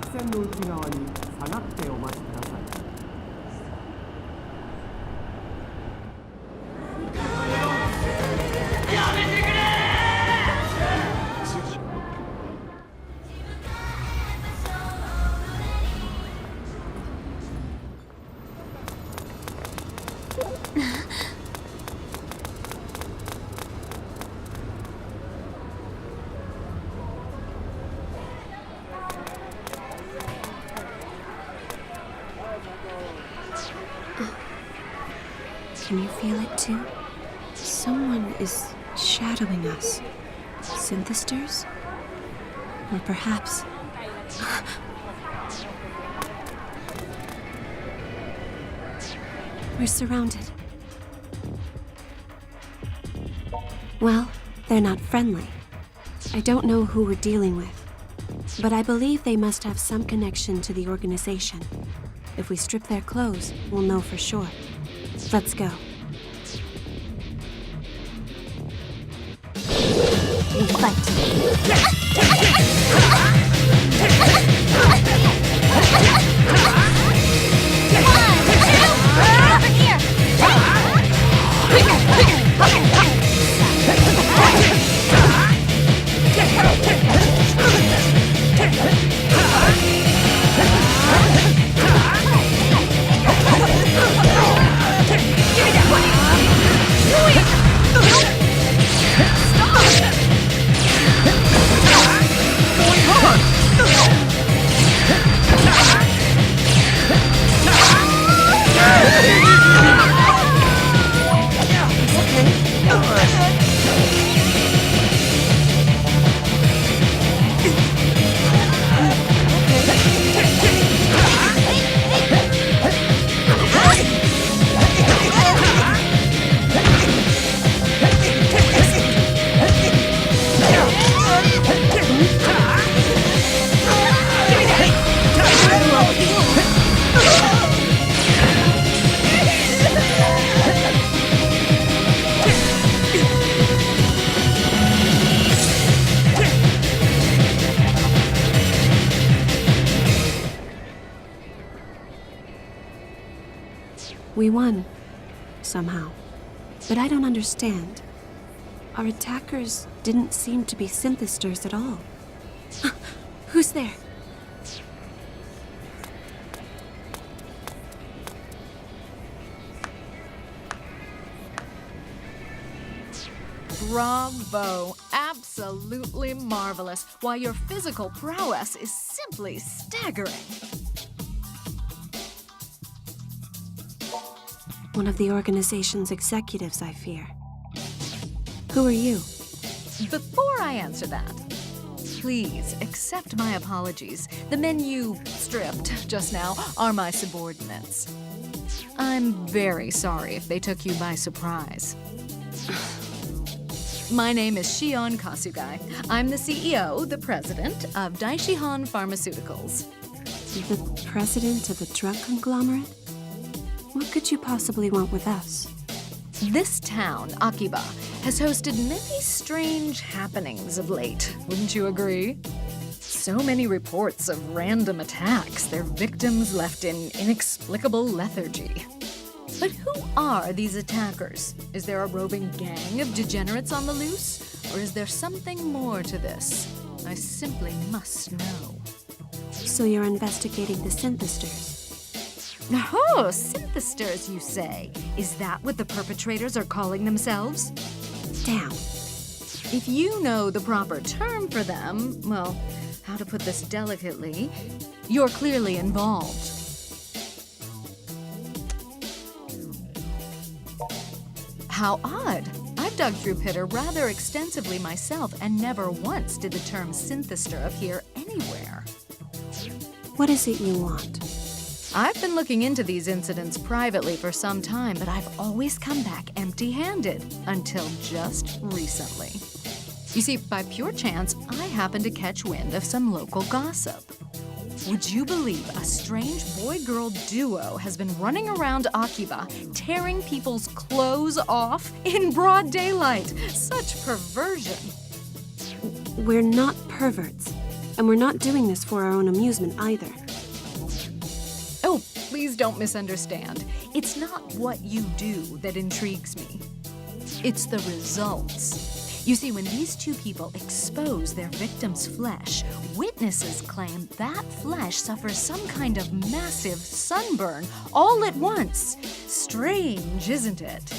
白線の内側に下がってお待ちください。Can you feel it too? Someone is shadowing us. Synthesters? Or perhaps... We're surrounded. Well, they're not friendly. I don't know who we're dealing with, but I believe they must have some connection to the organization. If we strip their clothes, we'll know for sure. Let's go. We fight. We won, somehow. But I don't understand. Our attackers didn't seem to be synthesters at all. Who's there? Bravo! Absolutely marvelous. Why, your physical prowess is simply staggering. One of the organization's executives, I fear. Who are you? Before I answer that, please accept my apologies. The men you stripped just now are my subordinates. I'm very sorry if they took you by surprise. My name is Shion Kasugai. I'm the CEO, the president of Daishihan Pharmaceuticals. The president of a drug conglomerate? What could you possibly want with us? This town, Akiba, has hosted many strange happenings of late, wouldn't you agree? So many reports of random attacks, their victims left in inexplicable lethargy. But who are these attackers? Is there a roving gang of degenerates on the loose? Or is there something more to this? I simply must know. So you're investigating the synthesters? Oh, synthesters, you say? Is that what the perpetrators are calling themselves? Damn. If you know the proper term for them, well, how to put this delicately, you're clearly involved. How odd. I've dug through Pitter rather extensively myself, and never once did the term synthester appear anywhere. What is it you want? I've been looking into these incidents privately for some time, but I've always come back empty-handed, until just recently. You see, by pure chance, I happened to catch wind of some local gossip. Would you believe a strange boy-girl duo has been running around Akiba, tearing people's clothes off in broad daylight? Such perversion. We're not perverts. And we're not doing this for our own amusement either. Oh, please don't misunderstand. It's not what you do that intrigues me. It's the results. You see, when these two people expose their victim's flesh, witnesses claim that flesh suffers some kind of massive sunburn all at once. Strange, isn't it?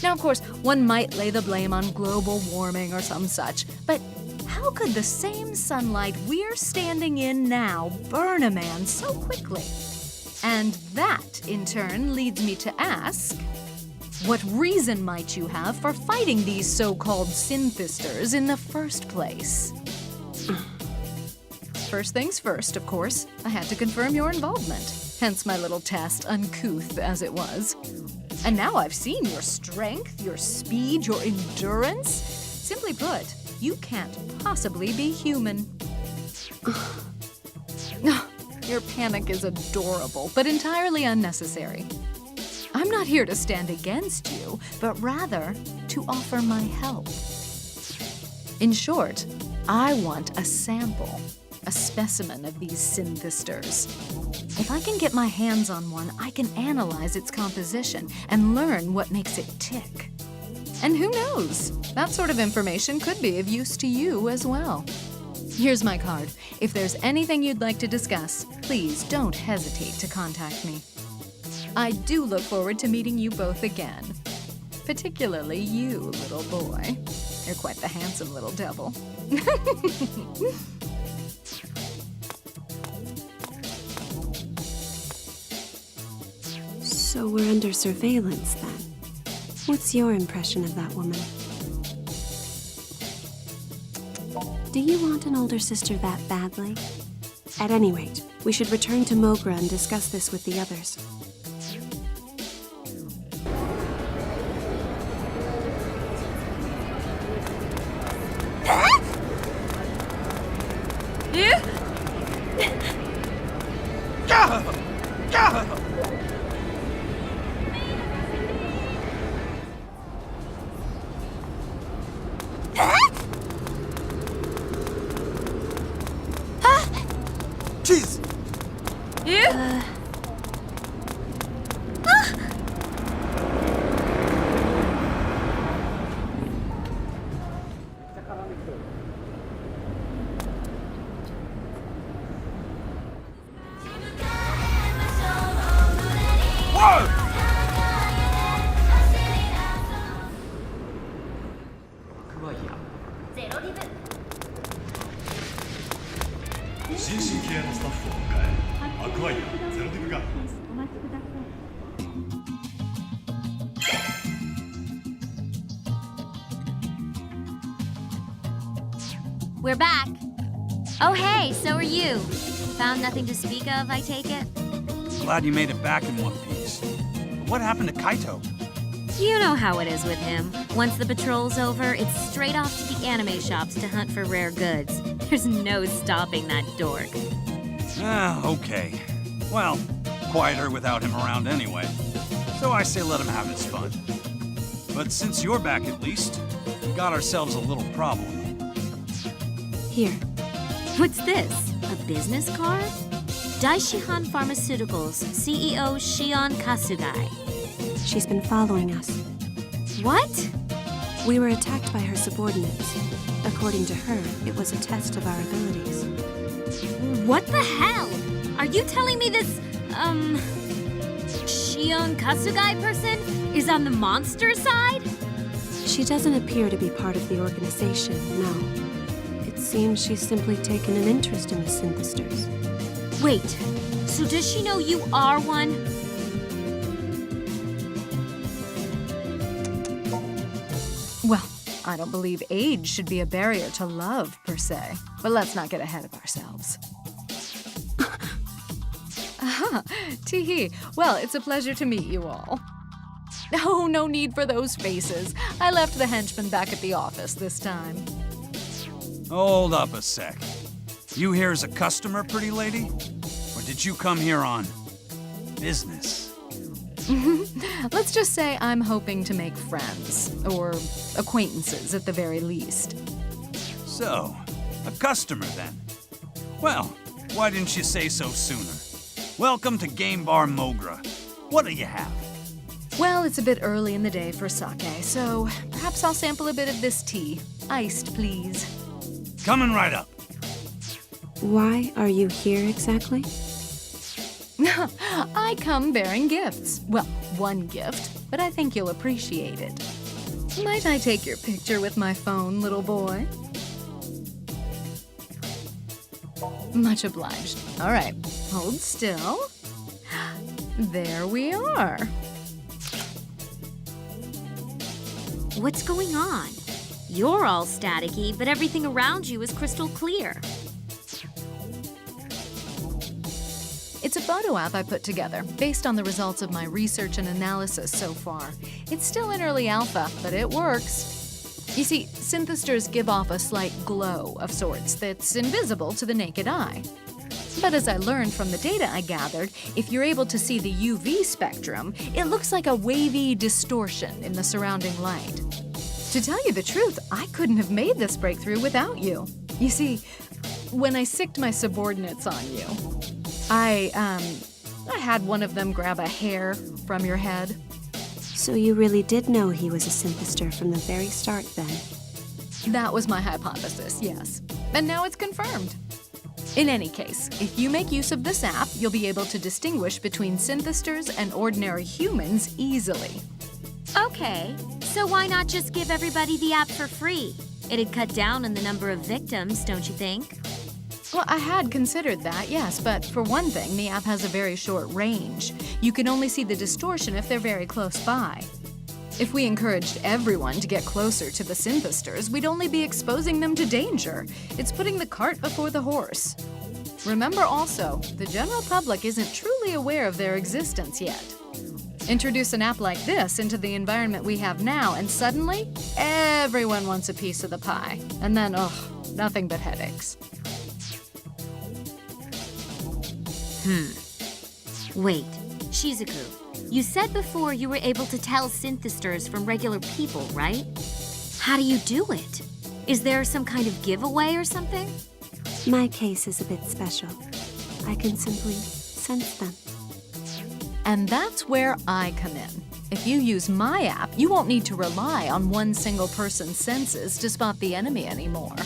Now, of course, one might lay the blame on global warming or some such, but how could the same sunlight we're standing in now burn a man so quickly? And that, in turn, leads me to ask, what reason might you have for fighting these so-called synthisters in the first place? First things first, of course, I had to confirm your involvement, hence my little test, uncouth as it was. And now I've seen your strength, your speed, your endurance. Simply put, you can't possibly be human. Your panic is adorable, but entirely unnecessary. I'm not here to stand against you, but rather to offer my help. In short, I want a sample, a specimen of these synthisters. If I can get my hands on one, I can analyze its composition and learn what makes it tick. And who knows, that sort of information could be of use to you as well. Here's my card. If there's anything you'd like to discuss, please don't hesitate to contact me. I do look forward to meeting you both again. Particularly you, little boy. You're quite the handsome little devil. So we're under surveillance then. What's your impression of that woman? Do you want an older sister that badly? At any rate, we should return to Mogra and discuss this with the others. Cheese! We're back. Oh, hey, so are you. Found nothing to speak of, I take it? Glad you made it back in one piece. But what happened to Kaito? You know how it is with him. Once the patrol's over, it's straight off to the anime shops to hunt for rare goods. There's no stopping that dork. Ah, okay. Well, quieter without him around anyway. So I say let him have his fun. But since you're back at least, we got ourselves a little problem. Here. What's this? A business card? Daishihan Pharmaceuticals, CEO Shion Kasugai. She's been following us. What? We were attacked by her subordinates. According to her, it was a test of our abilities. What the hell? Are you telling me this, Shion Kasugai person is on the monster side? She doesn't appear to be part of the organization, no. It seems she's simply taken an interest in the synthisters. Wait, so does she know you are one? Well, I don't believe age should be a barrier to love, per se. But let's not get ahead of ourselves. Aha, tee-hee. Well, it's a pleasure to meet you all. Oh, no need for those faces. I left the henchman back at the office this time. Hold up a sec. You here as a customer, pretty lady? Or did you come here on business? Let's just say I'm hoping to make friends, or acquaintances at the very least. So, a customer then. Well, why didn't you say so sooner? Welcome to Game Bar Mogra. What do you have? Well, it's a bit early in the day for sake, so perhaps I'll sample a bit of this tea. Iced, please. Coming right up. Why are you here exactly? I come bearing gifts. Well, one gift, but I think you'll appreciate it. Might I take your picture with my phone, little boy? Much obliged. All right, hold still. There we are. What's going on? You're all staticky, but everything around you is crystal clear. It's a photo app I put together based on the results of my research and analysis so far. It's still in early alpha, but it works. You see, synthesters give off a slight glow of sorts that's invisible to the naked eye. But as I learned from the data I gathered, if you're able to see the UV spectrum, it looks like a wavy distortion in the surrounding light. To tell you the truth, I couldn't have made this breakthrough without you. You see, when I sicked my subordinates on you, I had one of them grab a hair from your head. So you really did know he was a synthester from the very start, then? That was my hypothesis, yes. And now it's confirmed. In any case, if you make use of this app, you'll be able to distinguish between synthesters and ordinary humans easily. Okay, so why not just give everybody the app for free? It'd cut down on the number of victims, don't you think? Well, I had considered that, yes, but for one thing, the app has a very short range. You can only see the distortion if they're very close by. If we encouraged everyone to get closer to the synthesters, we'd only be exposing them to danger. It's putting the cart before the horse. Remember also, the general public isn't truly aware of their existence yet. Introduce an app like this into the environment we have now, and suddenly, everyone wants a piece of the pie. And then, nothing but headaches. Wait, Shizuku, you said before you were able to tell synthesters from regular people, right? How do you do it? Is there some kind of giveaway or something? My case is a bit special. I can simply sense them. And that's where I come in. If you use my app, you won't need to rely on one single person's senses to spot the enemy anymore.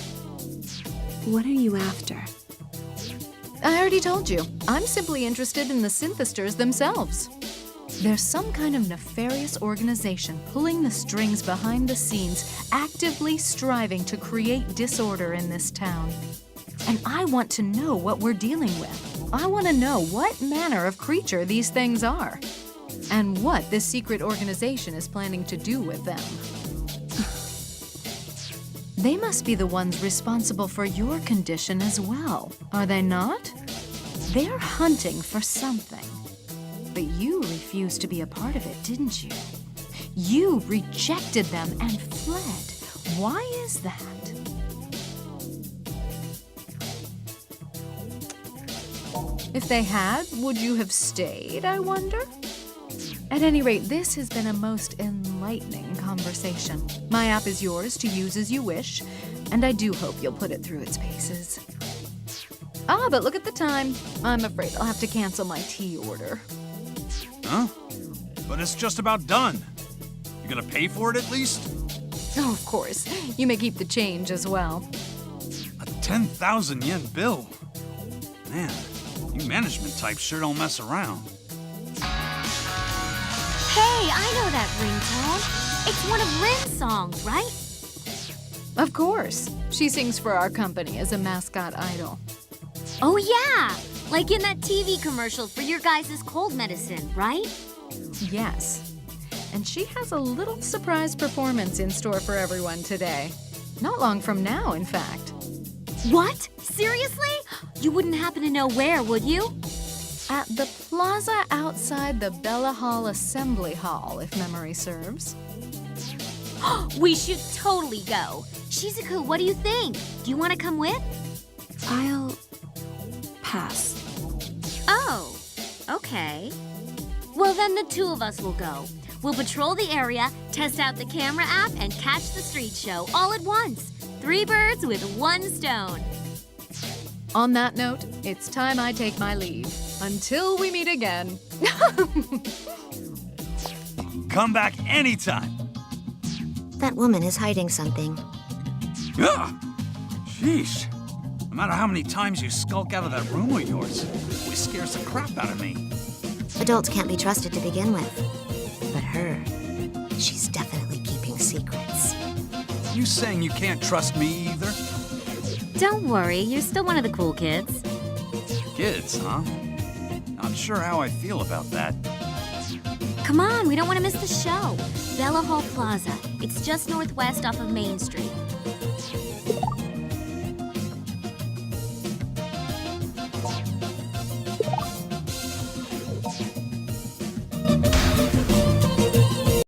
What are you after? I already told you. I'm simply interested in the synthesters themselves. There's some kind of nefarious organization pulling the strings behind the scenes, actively striving to create disorder in this town. And I want to know what we're dealing with. I want to know what manner of creature these things are, and what this secret organization is planning to do with them. They must be the ones responsible for your condition as well, are they not? They're hunting for something. But you refused to be a part of it, didn't you? You rejected them and fled. Why is that? If they had, would you have stayed, I wonder? At any rate, this has been a most enlightening conversation. My app is yours to use as you wish, and I do hope you'll put it through its paces. But look at the time. I'm afraid I'll have to cancel my tea order. Huh? But it's just about done. You gonna pay for it at least? Oh, of course. You may keep the change as well. A 10,000 yen bill. Man, you management types sure don't mess around. Hey, I know that ringtone. It's one of Rin's songs, right? Of course. She sings for our company as a mascot idol. Oh yeah, like in that TV commercial for your guys' cold medicine, right? Yes. And she has a little surprise performance in store for everyone today. Not long from now, in fact. What? Seriously? You wouldn't happen to know where, would you? At the plaza outside the Bella Hall Assembly Hall, if memory serves. We should totally go. Shizuku, what do you think? Do you want to come with? I'll pass. Oh, okay. Well, then the two of us will go. We'll patrol the area, test out the camera app, and catch the street show all at once. 3 birds with 1 stone. On that note, it's time I take my leave. Until we meet again. Come back anytime. That woman is hiding something. Ugh! Sheesh. No matter how many times you skulk out of that room of yours, it always scares the crap out of me. Adults can't be trusted to begin with. But her, she's definitely keeping secrets. You saying you can't trust me either? Don't worry, you're still one of the cool kids. Kids, huh? Not sure how I feel about that. Come on, we don't want to miss the show. Bella Hall Plaza. It's just northwest off of Main Street.